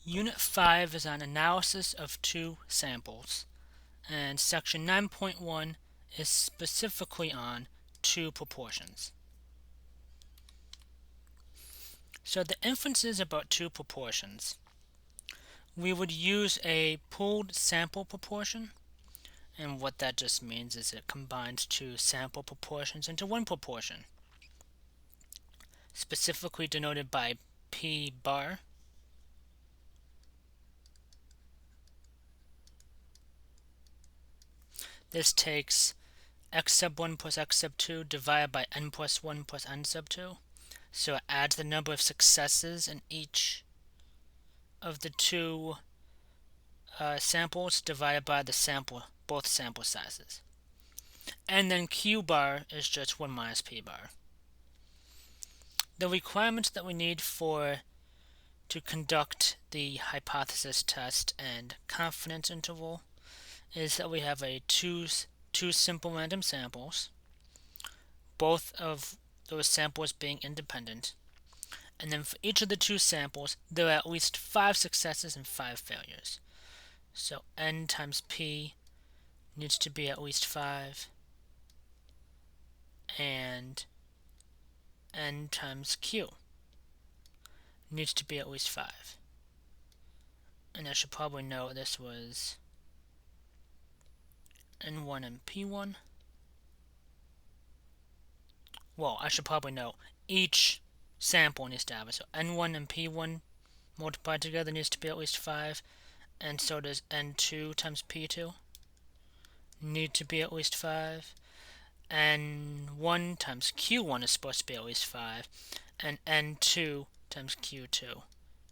Unit 5 is on analysis of two samples, and Section 9.1 is specifically on two proportions. So the inferences about two proportions. We would use a pooled sample proportion, and what that just means is it combines two sample proportions into one proportion, specifically denoted by P bar. This takes x sub 1 plus x sub 2 divided by n plus 1 plus n sub 2. So it adds the number of successes in each of the two samples divided by the both sample sizes. And then Q bar is just 1 minus P bar. The requirements that we need to conduct the hypothesis test and confidence interval is that we have two simple random samples, both of those samples being independent, and then for each of the two samples there are at least 5 successes and 5 failures. So n times p needs to be at least 5, and n times q needs to be at least 5. And I should probably know this was n1 and p1. Well, I should probably know each sample needs to have it. So n1 and p1 multiplied together needs to be at least 5, and so does n2 times p2 need to be at least 5. N1 times q1 is supposed to be at least 5, and n2 times q2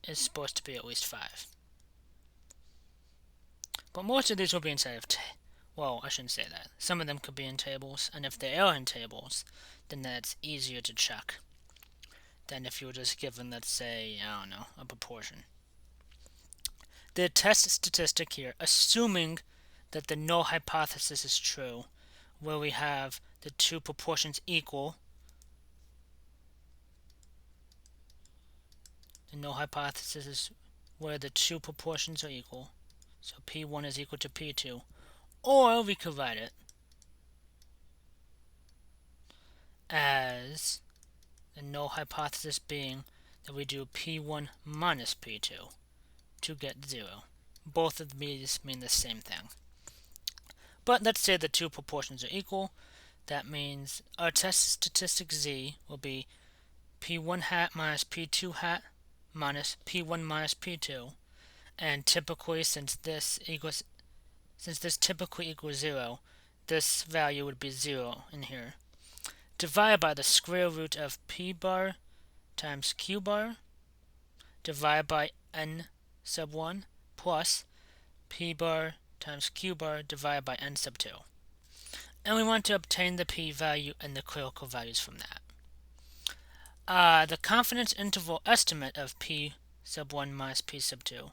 is supposed to be at least 5. But most of these will be inside of well, I shouldn't say that. Some of them could be in tables, and if they are in tables, then that's easier to check than if you were just given, let's say, I don't know, a proportion. The test statistic here, assuming that the null hypothesis is true, where we have the two proportions equal, the null hypothesis is where the two proportions are equal, so P1 is equal to P2, or we could write it as the null hypothesis being that we do P1 minus P2 to get 0. Both of these mean the same thing. But let's say the two proportions are equal. That means our test statistic Z will be P1 hat minus P2 hat minus P1 minus P2. And typically, since this typically equals 0, this value would be 0 in here, divided by the square root of P bar times Q bar divided by n sub 1 plus P bar times Q bar divided by n sub 2. And we want to obtain the P value and the critical values from that. The confidence interval estimate of P sub 1 minus P sub 2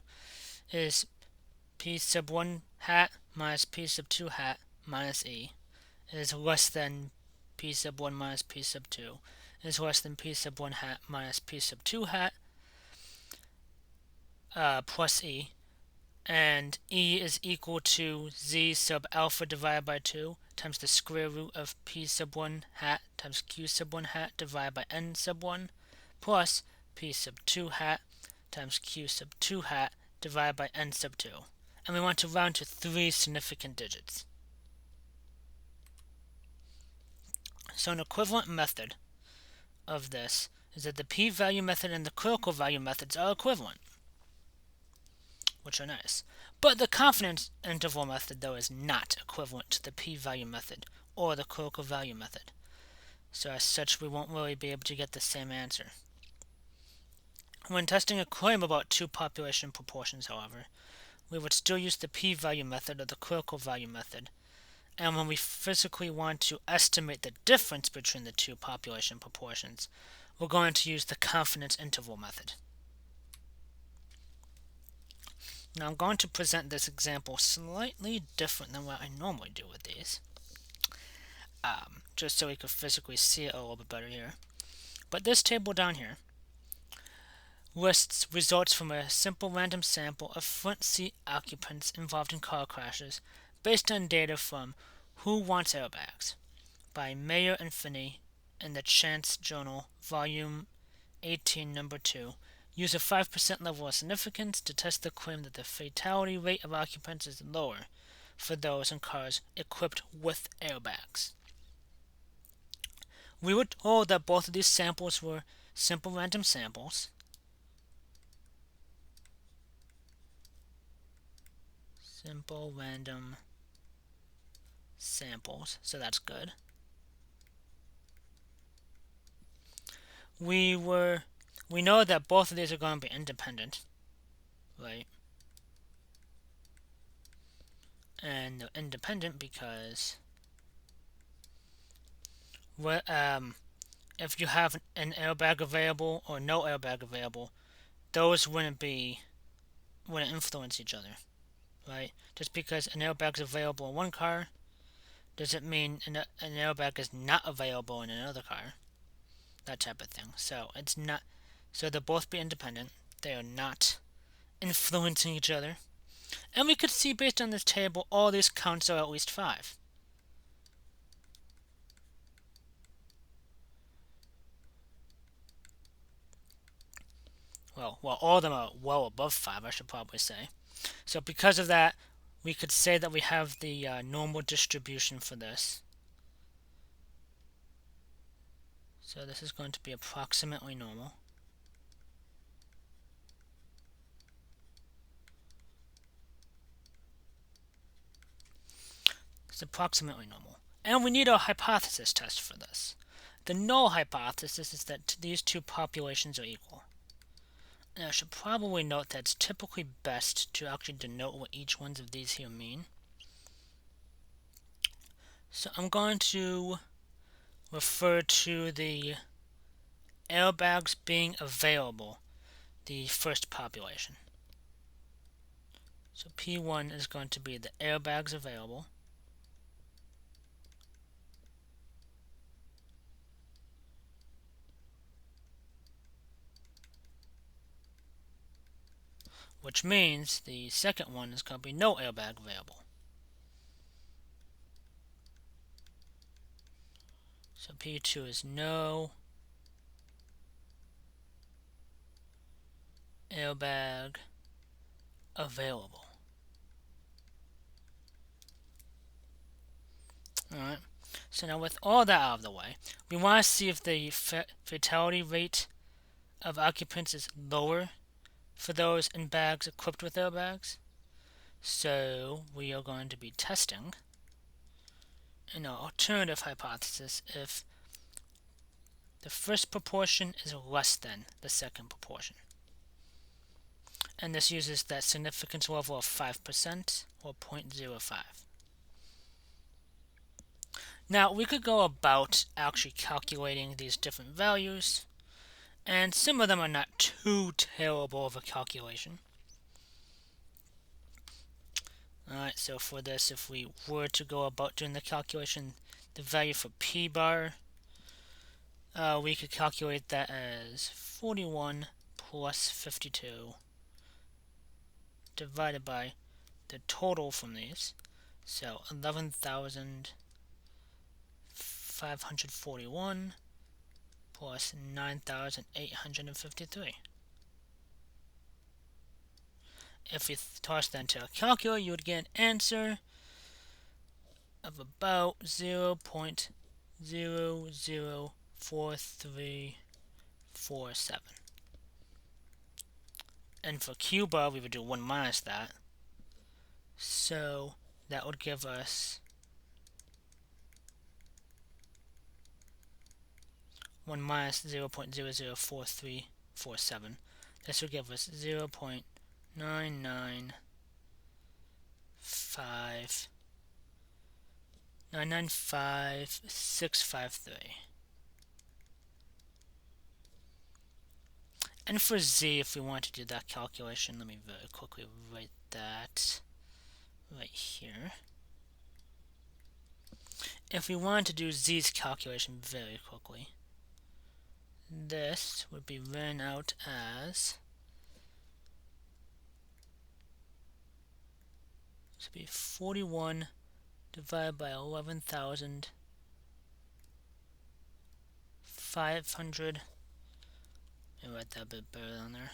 is P sub 1 hat minus P sub 2 hat minus E is less than P sub 1 minus P sub 2 is less than P sub 1 hat minus P sub 2 hat plus E, and E is equal to Z sub alpha divided by 2 times the square root of P sub 1 hat times Q sub 1 hat divided by N sub 1 plus P sub 2 hat times Q sub 2 hat divided by N sub 2. And we want to round to 3 significant digits. So an equivalent method of this is that the p-value method and the critical value methods are equivalent, which are nice. But the confidence interval method, though, is not equivalent to the p-value method or the critical value method. So as such, we won't really be able to get the same answer. When testing a claim about two population proportions, however, we would still use the p-value method or the critical value method. And when we physically want to estimate the difference between the two population proportions, we're going to use the confidence interval method. Now I'm going to present this example slightly different than what I normally do with these, just so we can physically see it a little bit better here. But this table down here, lists results from a simple random sample of front seat occupants involved in car crashes based on data from Who Wants Airbags by Mayer and Finney in the Chance Journal, Volume 18, Number 2. Use a 5% level of significance to test the claim that the fatality rate of occupants is lower for those in cars equipped with airbags. We were told that both of these samples were simple random samples. Simple random samples, so that's good. We know that both of these are going to be independent, right? And they're independent because if you have an airbag available or no airbag available, those wouldn't influence each other, right? Just because an airbag is available in one car doesn't mean an airbag is not available in another car. That type of thing. So it's not. So they'll both be independent. They are not influencing each other. And we could see based on this table, all these counts are at least 5. Well, all of them are well above 5, I should probably say. So because of that, we could say that we have the normal distribution for this. So this is going to be approximately normal. It's approximately normal. And we need a hypothesis test for this. The null hypothesis is that these two populations are equal. Now I should probably note that it's typically best to actually denote what each one of these here mean. So I'm going to refer to the airbags being available, the first population. So P1 is going to be the airbags available. Which means the second one is going to be no airbag available. So P2 is no airbag available. Alright, so now with all that out of the way, we want to see if the fatality rate of occupants is lower for those in bags equipped with airbags. So we are going to be testing an alternative hypothesis if the first proportion is less than the second proportion. And this uses that significance level of 5% or 0.05. Now we could go about actually calculating these different values, and some of them are not too terrible of a calculation. Alright, so for this, if we were to go about doing the calculation, the value for P bar, we could calculate that as 41 plus 52 divided by the total from these. So 11,541 plus 9,853. If we toss that into a calculator, you would get an answer of about 0.004347. And for Q bar, we would do 1 minus that. So that would give us 1 minus 0.004347. This would give us 0.995653. And for Z, if we want to do that calculation, let me very quickly write that right here. If we want to do Z's calculation very quickly, this would be written out as This would be 41 divided by 11,500. Let me write that a bit better on there.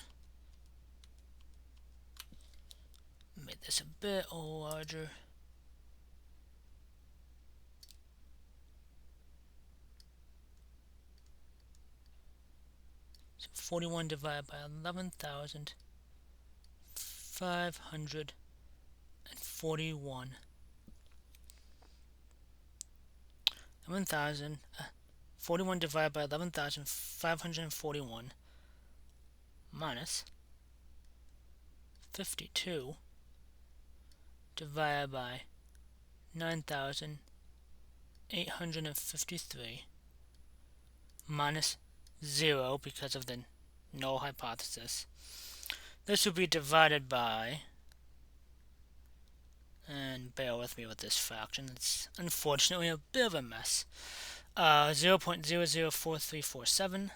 Make this a bit larger. So 41 divided by 11,541. 41 divided by 11,541 minus 52 divided by 9,853 minus 0 because of the null hypothesis. This will be divided by, and bear with me with this fraction, it's unfortunately a bit of a mess, 0.004347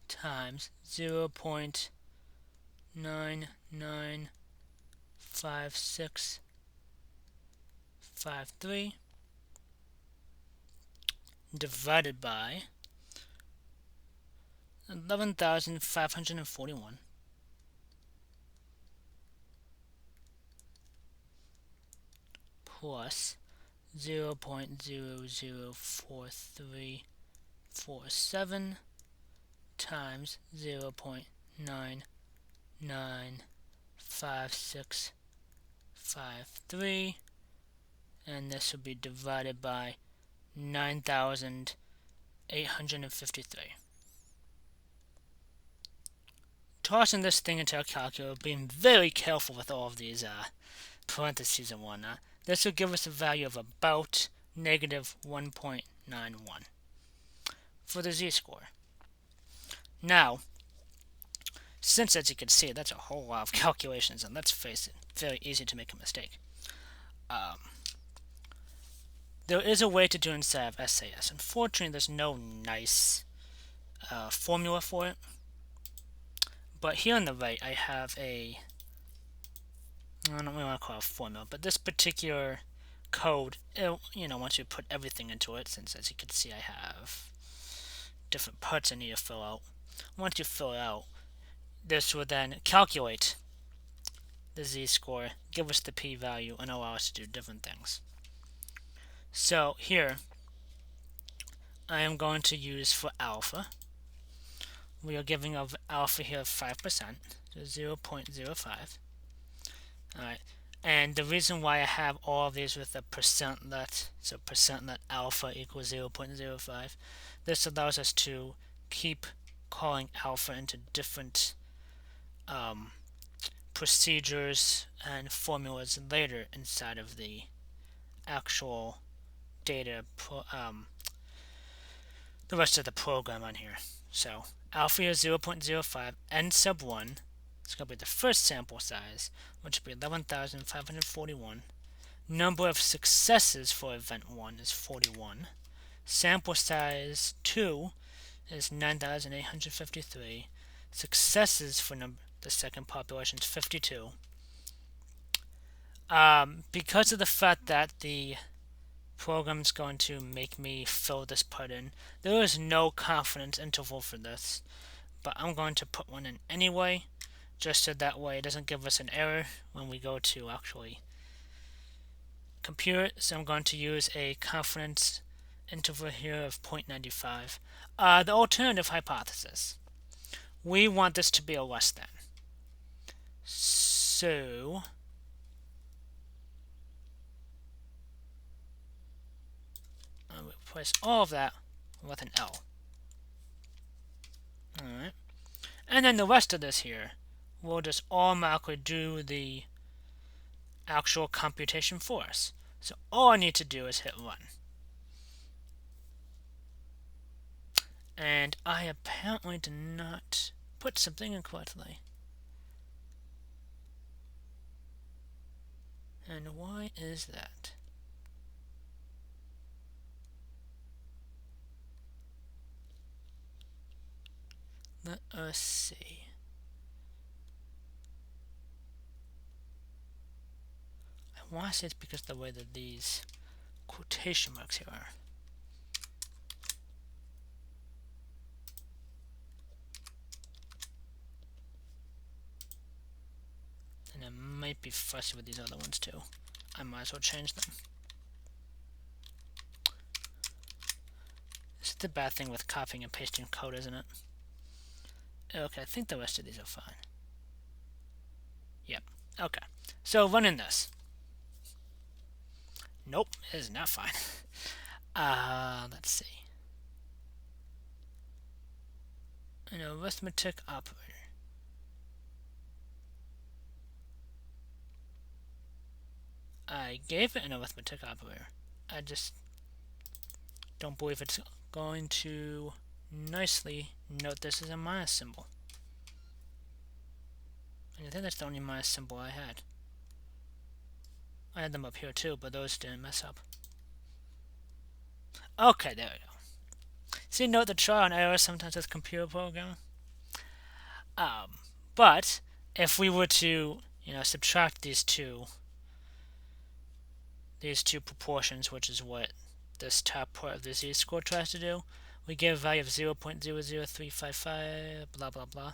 times 0.995653 divided by 11,541 plus 0.004347 times 0.995653, and this will be divided by 9,853. Tossing this thing into a calculator, being very careful with all of these parentheses and whatnot, this will give us a value of about negative 1.91 for the z-score. Now, since, as you can see, that's a whole lot of calculations, and let's face it, very easy to make a mistake. There is a way to do it inside of SAS. Unfortunately, there's no nice formula for it. But here on the right, I have I don't really want to call it a formula, but this particular code, once you put everything into it, since as you can see, I have different parts I need to fill out. Once you fill it out, this will then calculate the z-score, give us the p-value, and allow us to do different things. So here, I am going to use for alpha. We are giving of alpha here 5%, so 0.05. Alright, and the reason why I have all of these with a percent let, so percent let alpha equals 0.05, this allows us to keep calling alpha into different procedures and formulas later inside of the actual data, the rest of the program on here. So alpha is 0.05, n sub 1, it's going to be the first sample size, which will be 11,541. Number of successes for event 1 is 41. Sample size 2 is 9,853. Successes for the second population is 52. Because of the fact that the program is going to make me fill this part in, there is no confidence interval for this, but I'm going to put one in anyway, just so that way it doesn't give us an error when we go to actually compute it. So I'm going to use a confidence interval here of 0.95. The alternative hypothesis, we want this to be a less than. So I'll replace all of that with an L. Alright. And then the rest of this here, we'll just automatically do the actual computation for us. So all I need to do is hit run. And I apparently did not put something in correctly. And why is that? Let us see. I want to say it's because of the way that these quotation marks here are. And it might be fussy with these other ones too. I might as well change them. This is the bad thing with copying and pasting code, isn't it? Okay, I think the rest of these are fine. Yep. Okay. So running this. Nope, it is not fine. Let's see. An arithmetic operator. I gave it an arithmetic operator. I just don't believe it's going to nicely note this as a minus symbol. And I think that's the only minus symbol I had. I had them up here too, but those didn't mess up. Okay, there we go. See, note the trial and error sometimes with computer programming. But if we were to, subtract these two proportions, which is what this top part of the z-score tries to do, we get a value of 0.00355, blah blah blah.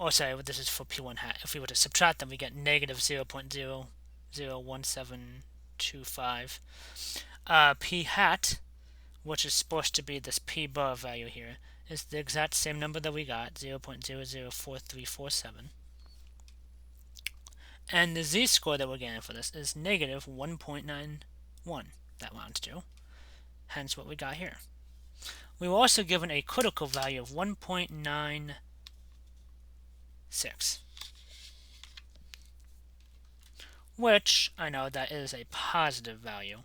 Oh, sorry, this is for p1 hat. If we were to subtract them, we get negative 0.001725. P hat, which is supposed to be this p bar value here, is the exact same number that we got, 0.004347. And the z-score that we're getting for this is negative 1.91, that rounds to. Hence what we got here. We were also given a critical value of 1.96, which I know that is a positive value.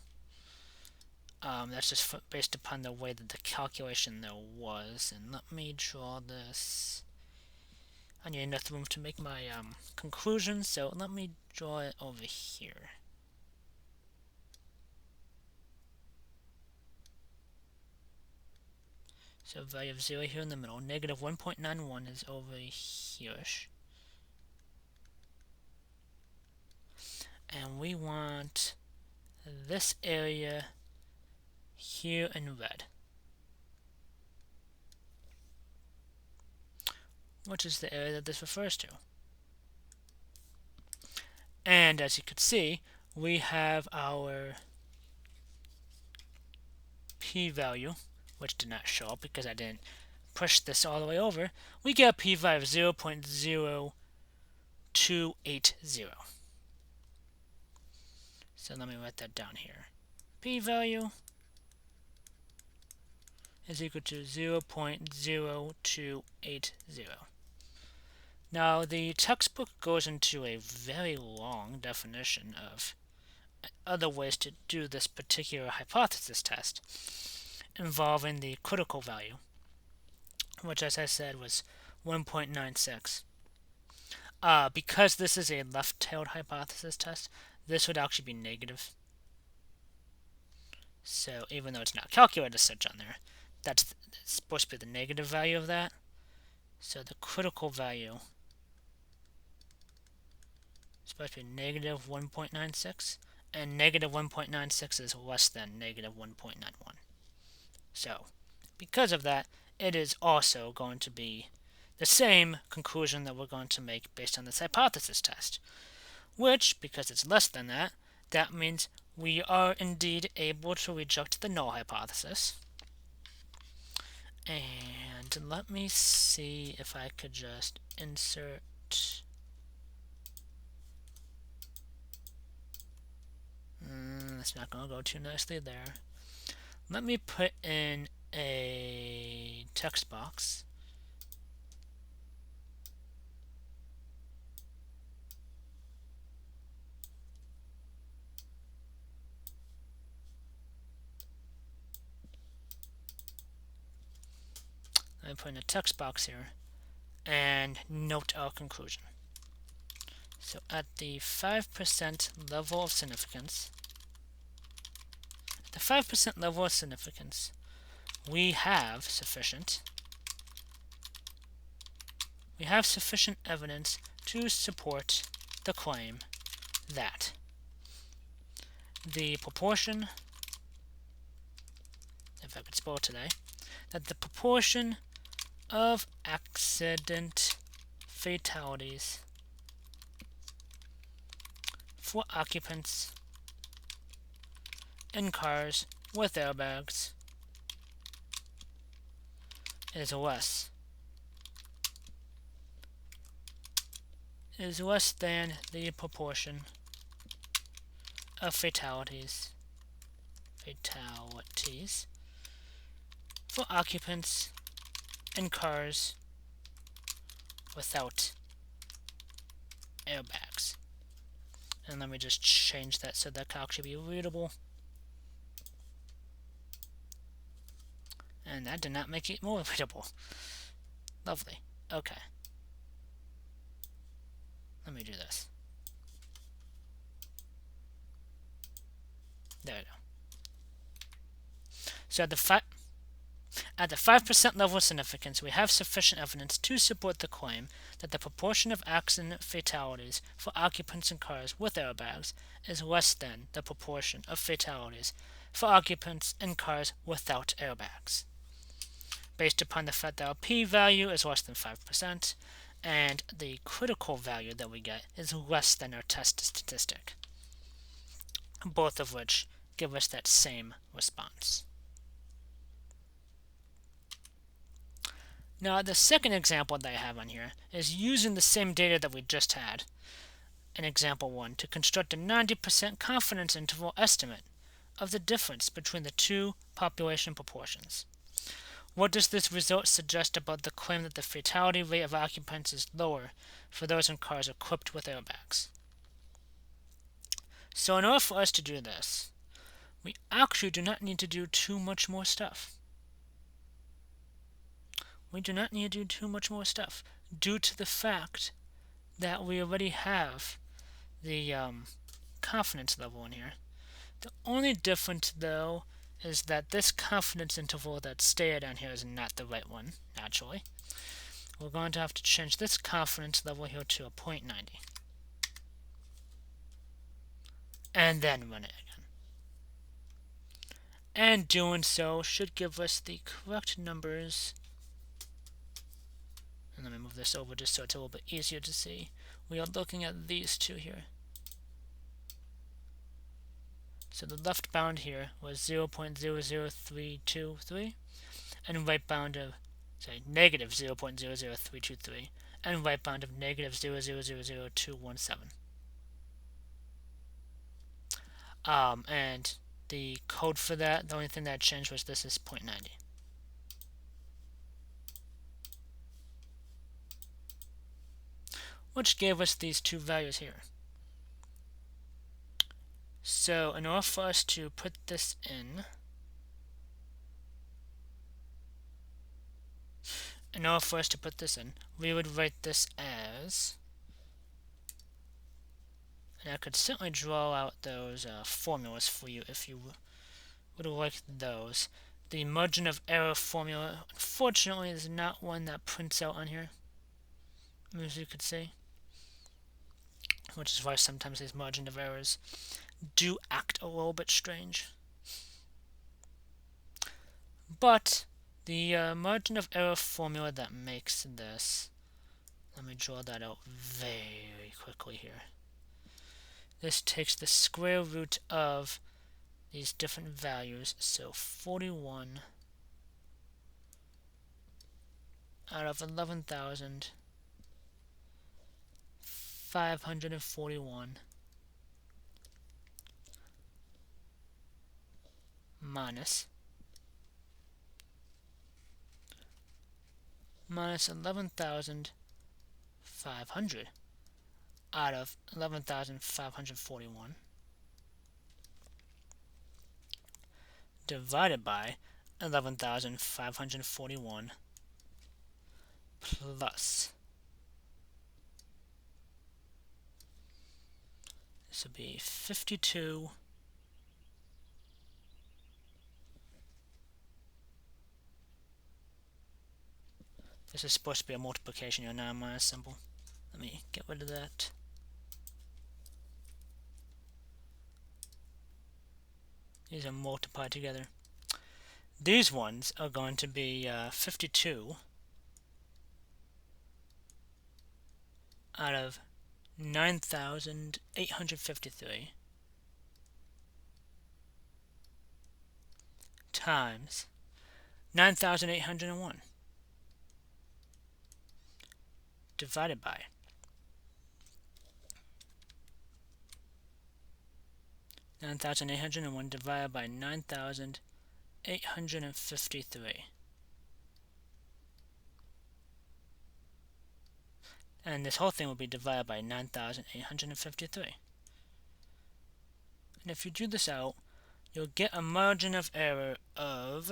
That's just based upon the way that the calculation there was. And let me draw this. I need enough room to make my conclusion, so let me draw it over here. So value of 0 here in the middle. Negative 1.91 is over here. And we want this area here in red, which is the area that this refers to. And as you can see, we have our p-value, which did not show up because I didn't push this all the way over. We get a p-value of 0.0280. So let me write that down here. P-value is equal to 0.0280. Now, the textbook goes into a very long definition of other ways to do this particular hypothesis test involving the critical value, which, as I said, was 1.96. Because this is a left-tailed hypothesis test, this would actually be negative. So even though it's not calculated as such on there, that's supposed to be the negative value of that. So the critical value is supposed to be negative 1.96, and negative 1.96 is less than negative 1.91. So because of that, it is also going to be the same conclusion that we're going to make based on this hypothesis test, which, because it's less than that, that means we are indeed able to reject the null hypothesis. And let me see if I could just insert that's not going to go too nicely there. Let me put in a text box. Let me put in a text box here and note our conclusion. So at the 5% level of significance, we have sufficient we have sufficient evidence to support the claim that the proportion, if I could spell today, that the proportion of accident fatalities for occupants in cars with airbags is less than the proportion of fatalities for occupants in cars without airbags. And let me just change that so that can actually be readable. And that did not make it more readable. Lovely. Okay. Let me do this. There we go. So at the 5% level of significance, we have sufficient evidence to support the claim that the proportion of accident fatalities for occupants in cars with airbags is less than the proportion of fatalities for occupants in cars without airbags, based upon the fact that our p-value is less than 5%, and the critical value that we get is less than our test statistic, both of which give us that same response. Now, the second example that I have on here is using the same data that we just had in example 1 to construct a 90% confidence interval estimate of the difference between the two population proportions. What does this result suggest about the claim that the fatality rate of occupants is lower for those in cars equipped with airbags? So in order for us to do this, we actually do not need to do too much more stuff. We do not need to do too much more stuff due to the fact that we already have the confidence level in here. The only difference, though, is that this confidence interval that's stated on here is not the right one, naturally. We're going to have to change this confidence level here to a 0.90. And then run it again. And doing so should give us the correct numbers. And let me move this over just so it's a little bit easier to see. We are looking at these two here. So the left bound here was 0.00323, and right bound of, negative 0.00323, and right bound of negative 0.0000217. And the code for that, the only thing that changed was this is 0.90. Which gave us these two values here. So in order for us to put this in, we would write this as, and I could certainly draw out those formulas for you if you would like those. The margin of error formula, unfortunately, is not one that prints out on here, as you could see, which is why sometimes these margin of errors do act a little bit strange. But the margin of error formula that makes this, let me draw that out very quickly here. This takes the square root of these different values, so 41 out of 11,541 minus 11,500 out of 11,541 divided by 11,541 plus, this would be 52 . This is supposed to be a multiplication here, not a minus symbol. Let me get rid of that. These are multiplied together. These ones are going to be 52 out of 9,853 times 9,801 divided by 9,801 divided by 9,853. And this whole thing will be divided by 9,853. And if you do this out, you'll get a margin of error of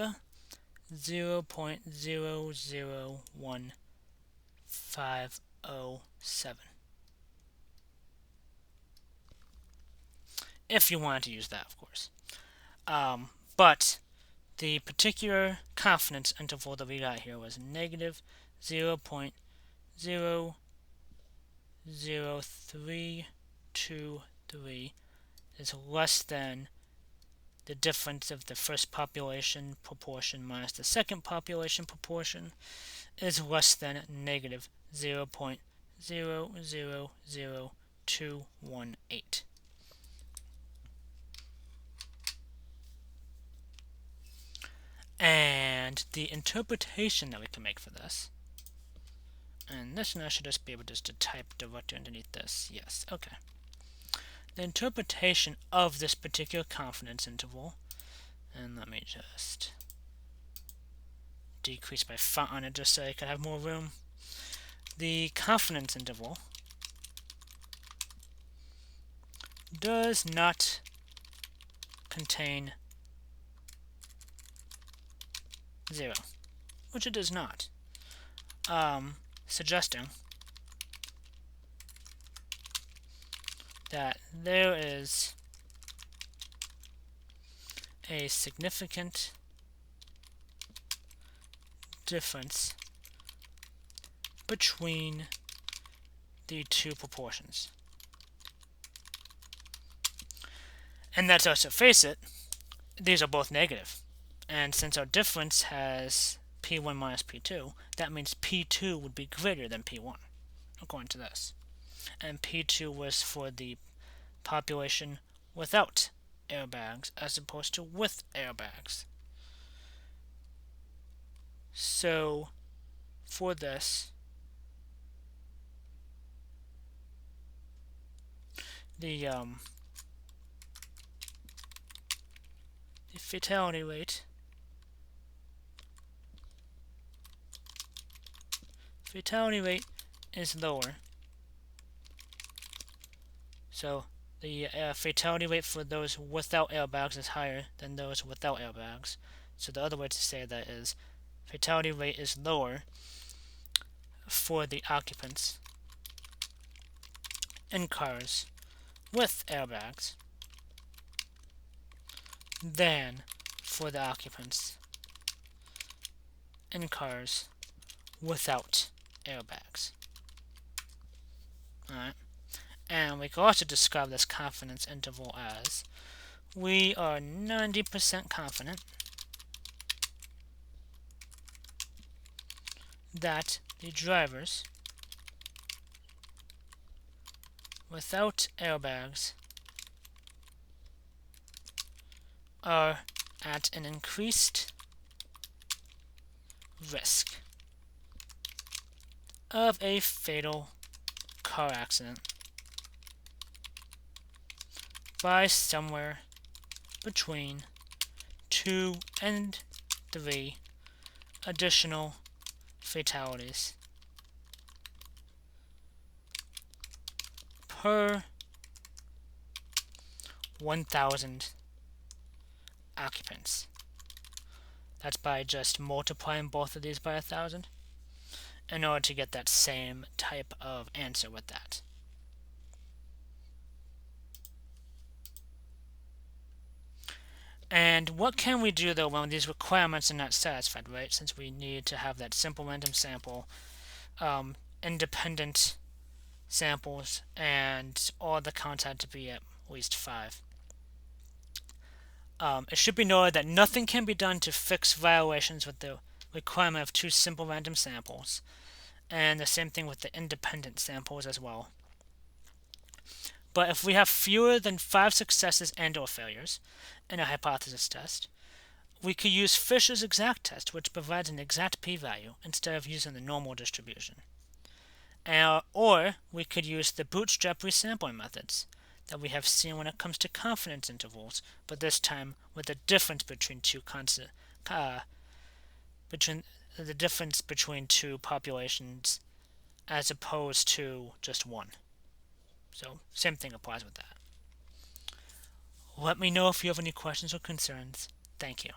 0.001507. If you wanted to use that, of course. But the particular confidence interval that we got here was negative 0.00323 is less than the difference of the first population proportion minus the second population proportion is less than negative 0.000218. And the interpretation that we can make for this, and this one I should just be able just to type directly underneath this. Yes, okay. The interpretation of this particular confidence interval, and let me just decrease my font on it just so I can have more room. The confidence interval does not contain 0, which it does not, suggesting that there is a significant difference between the two proportions. And let's also face it, these are both negative. And since our difference has P1 minus P2, that means P2 would be greater than P1, according to this. And P2 was for the population without airbags as opposed to with airbags. So, for this, the fatality rate is lower. So the fatality rate for those without airbags is higher than those without airbags. So the other way to say that is fatality rate is lower for the occupants in cars with airbags than for the occupants in cars without airbags. Alright. And we can also describe this confidence interval as we are 90% confident that the drivers without airbags are at an increased risk of a fatal car accident by somewhere between 2 and 3 additional fatalities per 1,000 occupants. That's by just multiplying both of these by 1,000 in order to get that same type of answer with that. And what can we do though when these requirements are not satisfied, right? Since we need to have that simple random sample, independent samples, and all the counts had to be at least 5. It should be noted that nothing can be done to fix violations with the requirement of 2 simple random samples, and the same thing with the independent samples as well. But if we have fewer than 5 successes and or failures in a hypothesis test, we could use Fisher's exact test, which provides an exact p-value instead of using the normal distribution. Or we could use the bootstrap resampling methods that we have seen when it comes to confidence intervals, but this time with the difference between two populations as opposed to just one. So same thing applies with that. Let me know if you have any questions or concerns. Thank you.